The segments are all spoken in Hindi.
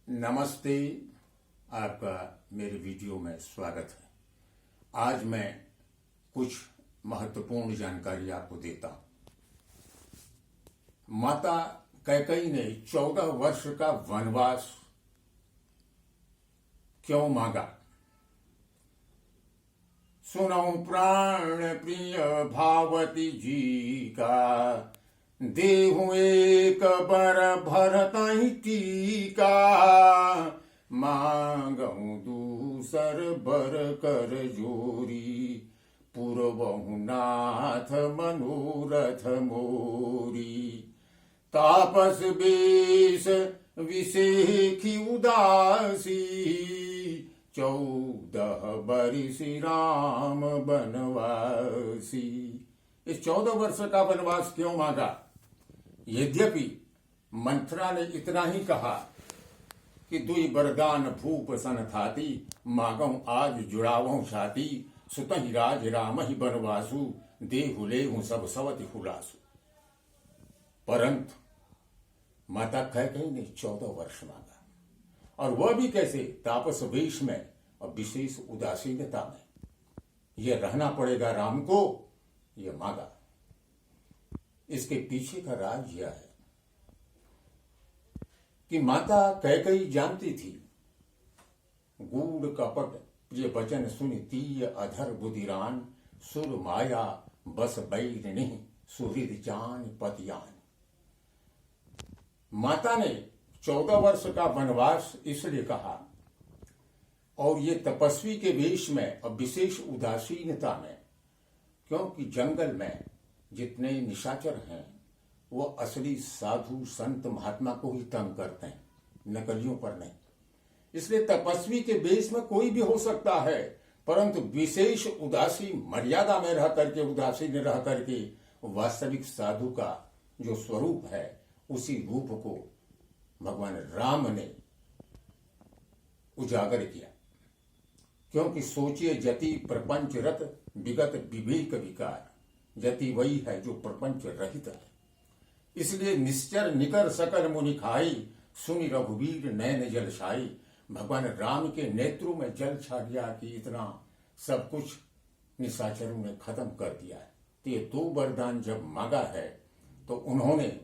नमस्ते। आपका मेरे वीडियो में स्वागत है। आज मैं कुछ महत्वपूर्ण जानकारी आपको देता हूं। माता कैकेयी ने 14 वर्ष का वनवास क्यों मांगा? सुनो प्राण प्रिय भावती जी का, देहु एक बर भरतहि टीका, मांगहु दूसर बर कर जोरी, पूर्वहु नाथ मनोरथ मोरी। तापस बेश विषेखी उदासी, 14 बरिस राम बनवासी। इस 14 वर्ष का वनवास क्यों मांगा? यद्यपि मंथरा ने इतना ही कहा कि दुई बरदान भूप सन थाती, मागहु आज जुड़ावहु छाती, सुतहि राज राम ही बनवासु, देहु लेहु सब सवति हुलासु। परंतु माता कैकेयी ने 14 वर्ष मांगा, और वह भी कैसे? तापस वेश में और विशेष उदासीनता में। यह रहना पड़ेगा राम को, यह मांगा। इसके पीछे का राज यह है कि माता कैकेयी जानती थी, गूढ़ कपट प्रिय वचन सुनि तीय अधर बुधिरान, सुर माया बस बैरिणी सुहृद जान पतियान। माता ने 14 वर्ष का वनवास इसलिए कहा, और ये तपस्वी के वेश में और विशेष उदासीनता में, क्योंकि जंगल में जितने निशाचर हैं वो असली साधु संत महात्मा को ही तंग करते हैं, नकलियों पर नहीं। इसलिए तपस्वी के वेश में कोई भी हो सकता है, परंतु विशेष उदासी मर्यादा में रह करके, उदासीन रह करके वास्तविक साधु का जो स्वरूप है, उसी रूप को भगवान राम ने उजागर किया। क्योंकि सोचिए, जति प्रपंच रत विगत विवेक विकार, जति वही है जो प्रपंच रहित है। इसलिए निश्चर निकर सकल मुनि खाई, सुनि रघुवीर नयन जल छाई। भगवान राम के नेत्रों में जल छा गया कि इतना सब कुछ निशाचरों ने खत्म कर दिया है। तो ये 2 वरदान जब मांगा है तो उन्होंने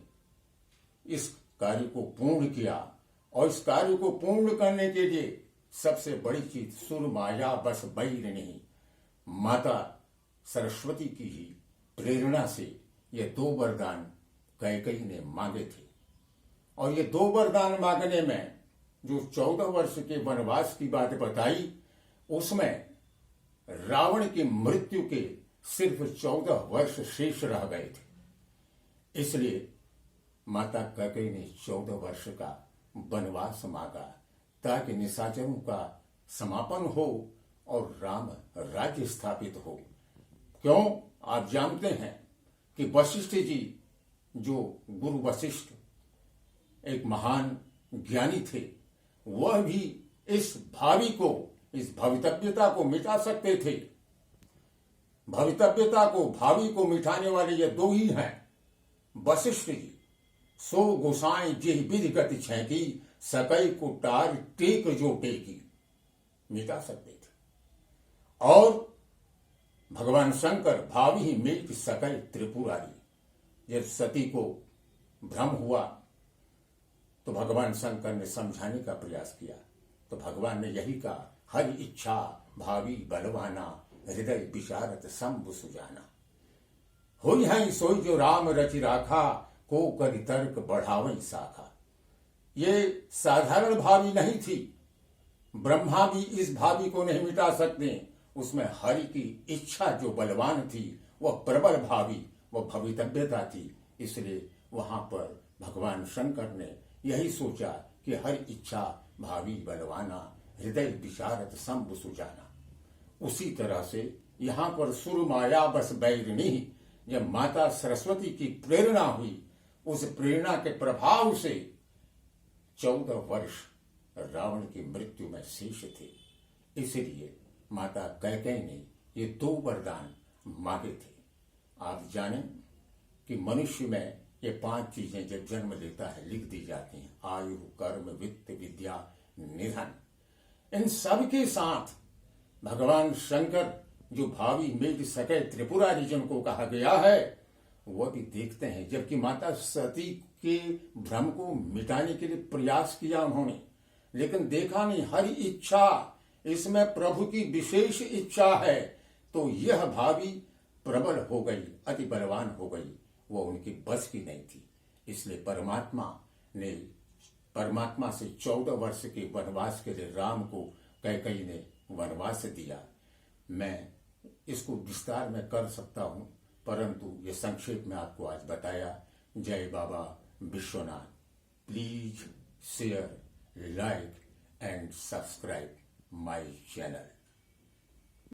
इस कार्य को पूर्ण किया, और इस कार्य को पूर्ण करने के लिए सबसे बड़ी चीज सुर माया बस बैरिणी, माता सरस्वती की ही प्रेरणा से ये 2 वरदान कैकेयी ने मांगे थे। और ये 2 वरदान मांगने में जो 14 वर्ष के वनवास की बात बताई, उसमें रावण की मृत्यु के सिर्फ 14 वर्ष शेष रह गए थे। इसलिए माता कैकेयी ने 14 वर्ष का वनवास मांगा, ताकि निशाचरों का समापन हो और राम राज्य स्थापित हो। क्यों? आप जानते हैं कि वशिष्ठ जी, जो गुरु वशिष्ठ एक महान ज्ञानी थे, वह भी इस भावी को, इस भवितव्यता को मिटा सकते थे। भवितव्यता को, भावी को मिटाने वाले ये 2 ही हैं, वशिष्ठ जी। सो गोसाई जेहि विधि गति छेकी, सकई को टार टेक जो टेकी, मिटा सकते थे। और भगवान शंकर भावी ही मिल्क सकल त्रिपुरारी। जब सती को भ्रम हुआ तो भगवान शंकर ने समझाने का प्रयास किया, तो भगवान ने यही कहा, हरि इच्छा भावी बलवाना, हृदय विशारत शंभु सुजाना। होई है सोई जो राम रचि राखा, को करि तर्क बढ़ावई शाखा। ये साधारण भावी नहीं थी, ब्रह्मा भी इस भावी को नहीं मिटा सकते। उसमें हरि की इच्छा जो बलवान थी, वह प्रबल भावी, वह भवितव्यता थी। इसलिए वहां पर भगवान शंकर ने यही सोचा कि हरि इच्छा भावी बलवाना, हृदय विशारद शंभु सुजाना। उसी तरह से यहां पर सुर माया बस बैरिणी, जब माता सरस्वती की प्रेरणा हुई, उस प्रेरणा के प्रभाव से 14 वर्ष रावण की मृत्यु में शेष थे। इसलिए माता कैकेयी ने ये 2 वरदान मांगे थे। आप जानें कि मनुष्य में ये 5 चीजें जब जन्म लेता है लिख दी जाती हैं, आयु कर्म वित्त विद्या निधन। इन सब के साथ भगवान शंकर जो भावी मिट सके त्रिपुरारी जिनको कहा गया है वो भी देखते हैं। जबकि माता सती के भ्रम को मिटाने के लिए प्रयास किया उन्होंने, लेकिन देखा नहीं हर इच्छा इसमें प्रभु की विशेष इच्छा है, तो यह भावी प्रबल हो गई, अति बलवान हो गई, वो उनकी बस की नहीं थी। इसलिए परमात्मा से 14 वर्ष के वनवास के लिए राम को कैकेयी ने वनवास दिया। मैं इसको विस्तार में कर सकता हूं, परंतु ये संक्षेप में आपको आज बताया। जय Baba Vishwanath. Please share, like and subscribe my channel.